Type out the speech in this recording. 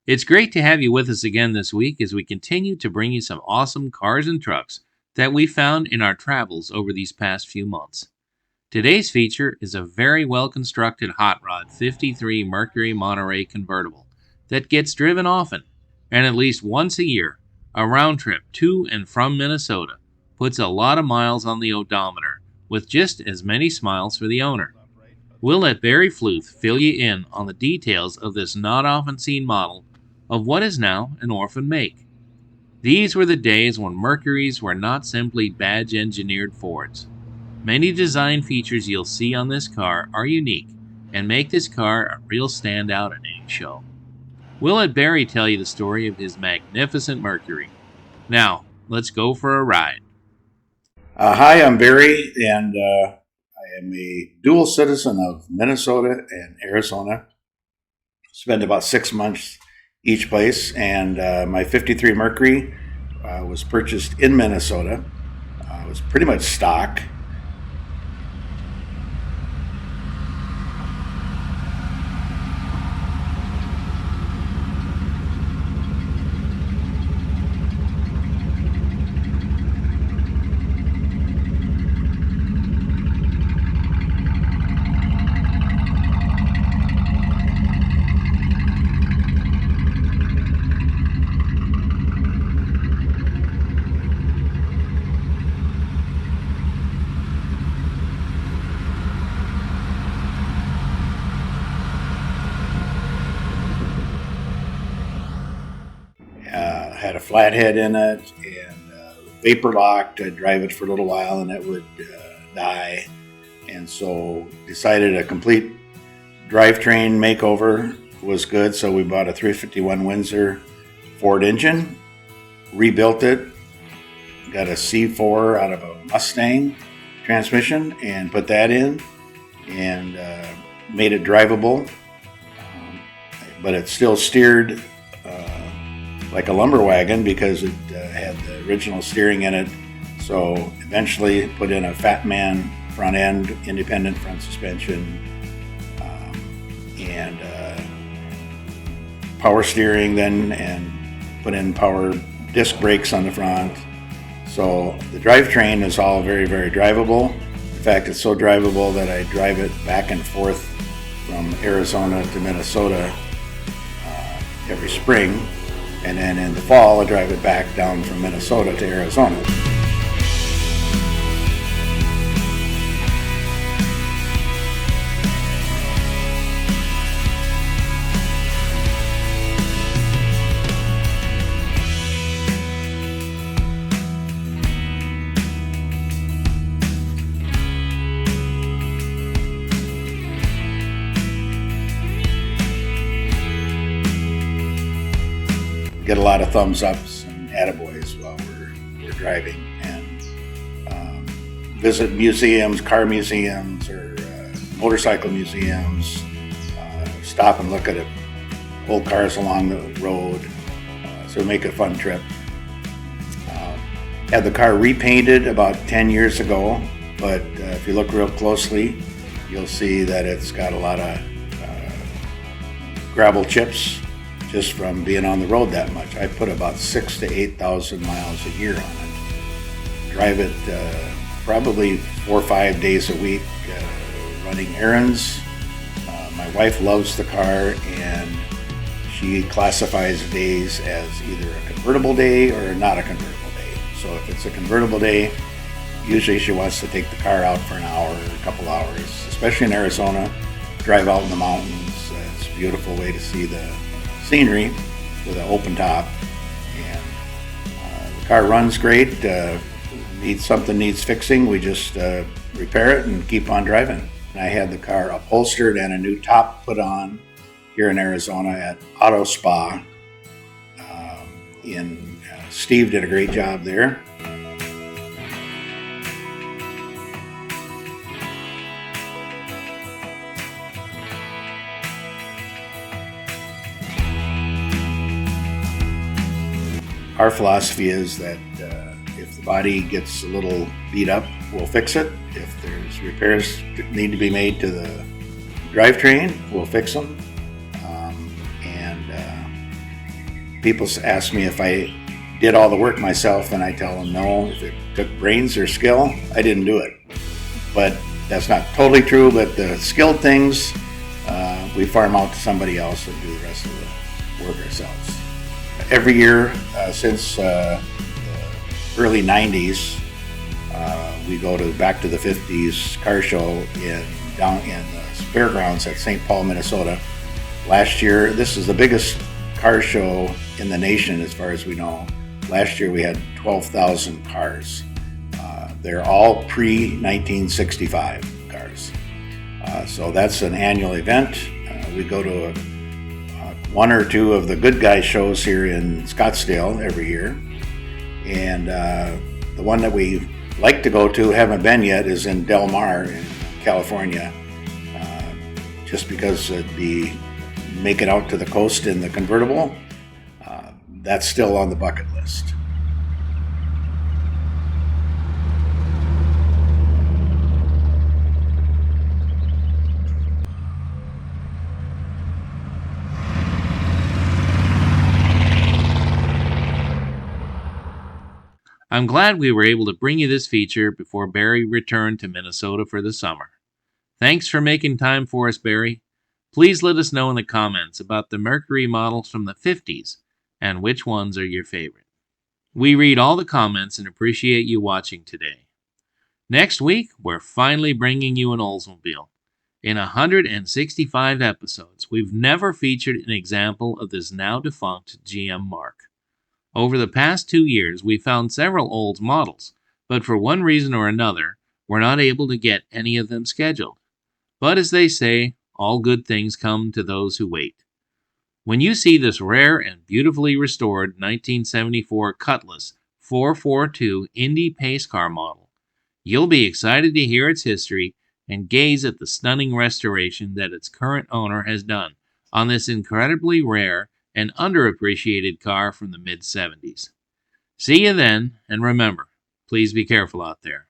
It's great to have you with us again this week as we continue to bring you some awesome cars and trucks that we found in our travels over these past few months. Today's feature is a very well constructed hot rod 53 Mercury Monterey convertible that gets driven often, and at least once a year. A round trip to and from Minnesota puts a lot of miles on the odometer, with just as many smiles for the owner. We'll let Barry Fluth fill you in on the details of this not often seen model of what is now an orphan make. These were the days when Mercurys were not simply badge-engineered Fords. Many design features you'll see on this car are unique and make this car a real standout at any show. We'll let Barry tell you the story of his magnificent Mercury. Now, let's go for a ride. Hi, I'm Barry, and I am a dual citizen of Minnesota and Arizona. Spent about 6 months each place, and my 53 Mercury was purchased in Minnesota. It was pretty much stock. Had a flathead in it and vapor locked. I'd drive it for a little while and it would die. And so decided a complete drivetrain makeover was good. So we bought a 351 Windsor Ford engine, rebuilt it, got a C4 out of a Mustang transmission and put that in and made it drivable. But it still steered like a lumber wagon because it had the original steering in it. So eventually put in a Fat Man front end, independent front suspension, and power steering then, and put in power disc brakes on the front. So the drivetrain is all very, very drivable. In fact, it's so drivable that I drive it back and forth from Arizona to Minnesota every spring. And then in the fall, I drive it back down from Minnesota to Arizona. Get a lot of thumbs ups and attaboys while we're driving, and visit museums, car museums, or motorcycle museums. Stop and look at old cars along the road. So make a fun trip. Had the car repainted about 10 years ago, but if you look real closely, you'll see that it's got a lot of gravel chips just from being on the road that much. I put about 6,000 to 8,000 miles a year on it. Drive it probably 4 or 5 days a week, running errands. My wife loves the car, and she classifies days as either a convertible day or not a convertible day. So if it's a convertible day, usually she wants to take the car out for an hour or a couple hours, especially in Arizona. Drive out in the mountains. It's a beautiful way to see the scenery with an open top, and the car runs great. Something needs fixing, we just repair it and keep on driving. And I had the car upholstered and a new top put on here in Arizona at Auto Spa. Steve did a great job there. Our philosophy is that if the body gets a little beat up, we'll fix it. If there's repairs that need to be made to the drivetrain, we'll fix them. People ask me if I did all the work myself, and I tell them no. If it took brains or skill, I didn't do it. But that's not totally true, but the skilled things, we farm out to somebody else and do the rest of the work ourselves. Every year since the early 90s, we go back to the 50s car show down in the fairgrounds at St. Paul, Minnesota. Last year, this is the biggest car show in the nation as far as we know. Last year we had 12,000 cars. They're all pre-1965 cars. So that's an annual event. We go to one or two of the good guy shows here in Scottsdale every year. And the one that we like to go to, haven't been yet, is in Del Mar in California. Just because it'd be making out to the coast in the convertible, that's still on the bucket list. I'm glad we were able to bring you this feature before Barry returned to Minnesota for the summer. Thanks for making time for us, Barry. Please let us know in the comments about the Mercury models from the 50s and which ones are your favorite. We read all the comments and appreciate you watching today. Next week, we're finally bringing you an Oldsmobile. In 165 episodes, we've never featured an example of this now defunct GM Mark. Over the past 2 years, we found several Olds models, but for one reason or another, we're not able to get any of them scheduled. But as they say, all good things come to those who wait. When you see this rare and beautifully restored 1974 Cutlass 442 Indy Pace Car model, you'll be excited to hear its history and gaze at the stunning restoration that its current owner has done on this incredibly rare and underappreciated car from the mid-70s. See you then, and remember, please be careful out there.